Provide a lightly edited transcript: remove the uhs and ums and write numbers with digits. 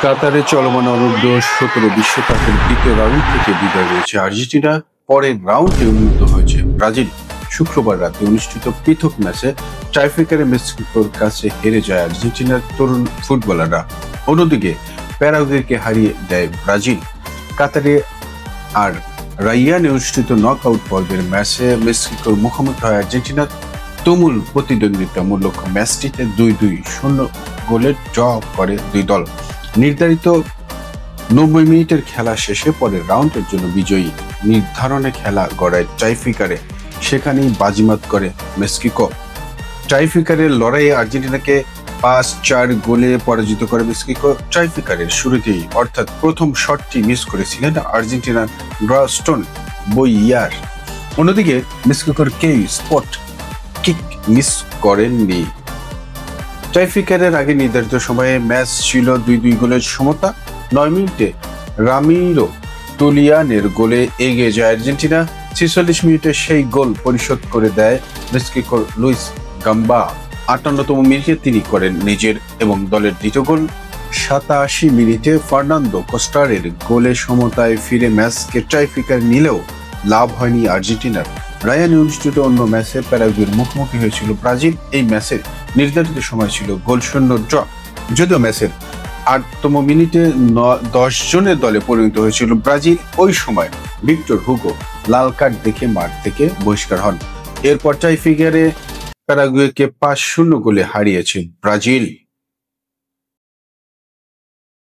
কাতারে চলমান অনূর্ধ্ব-17 বিশ্বকাপের দ্বিতীয় রাউন্ড থেকে বিদায় হয়েছে আর্জেন্টিনা। পরের রাউন্ডে উন্নীত হয়েছে ব্রাজিল। শুক্রবার রাতে অনুষ্ঠিত পৃথক ম্যাচে টাইব্রেকারে মেক্সিকোর কাছে হেরে যায় আর্জেন্টিনার তরুণ ফুটবলাররা। অন্যদিকে প্যারাগুয়েকে হারিয়ে দেয় ব্রাজিল। কাতারে আর রাইয়ানে অনুষ্ঠিত নকআউট পর্বের ম্যাচে মেক্সিকোর মুখোমুখি হয় আর্জেন্টিনা। তুমুল প্রতিদ্বন্দ্বিতামূলক ম্যাচটিতে 2-2 গোলে ড্র করে দুই দল। নির্ধারিত 90 মিনিটের খেলা শেষে পরের রাউন্ডের জন্য বিজয়ী নির্ধারণে খেলা গড়ায় টাইব্রেকারে। সেখানেই বাজিমাত করে মেক্সিকো। টাইব্রেকারের লড়াইয়ে আর্জেন্টিনাকে 5-4 গোলে পরাজিত করে মেক্সিকো। টাইব্রেকারের শুরুতেই অর্থাৎ প্রথম শটটি মিস করেছিলেন আর্জেন্টিনার গাস্টন বইয়ার। অন্যদিকে মেক্সিকোর কেউ স্পট কিক মিস করেননি। টাইব্রেকারের আগে নির্ধারিত সময়ে ম্যাচ ছিল 2-2 গোলের সমতা। 9 মিনিটে রামিরো তুলিয়ানের গোলে এগিয়ে যায় আর্জেন্টিনা। 46 মিনিটে সেই গোল পরিশোধ করে দেয় মেক্সিকোর লুইস গাম্বা। 58তম মিনিটে তিনি করেন নিজের এবং দলের দ্বিতীয় গোল। 87 মিনিটে ফার্নান্দো কোস্টারের গোলে সমতায় ফিরে ম্যাচকে টাইব্রেকারে নিলেও লাভ হয়নি আর্জেন্টিনার। রায়ানে অনুষ্ঠিত অন্য ম্যাচে প্যারাগুয়ের মুখোমুখি হয়েছিল ব্রাজিল। এই ম্যাচের নির্ধারিত সময় ছিল গোলশূন্য ড্র। যদিও ম্যাচের 8তম মিনিটে 10 জনের দলে পরিণত হয়েছিল ব্রাজিল। ওই সময় ভিক্টর হুগো লাল কার্ড দেখে মাঠ থেকে বহিষ্কার হন। এরপর টাইব্রেকারে প্যারাগুয়েকে 5-0 গোলে হারিয়েছে ব্রাজিল।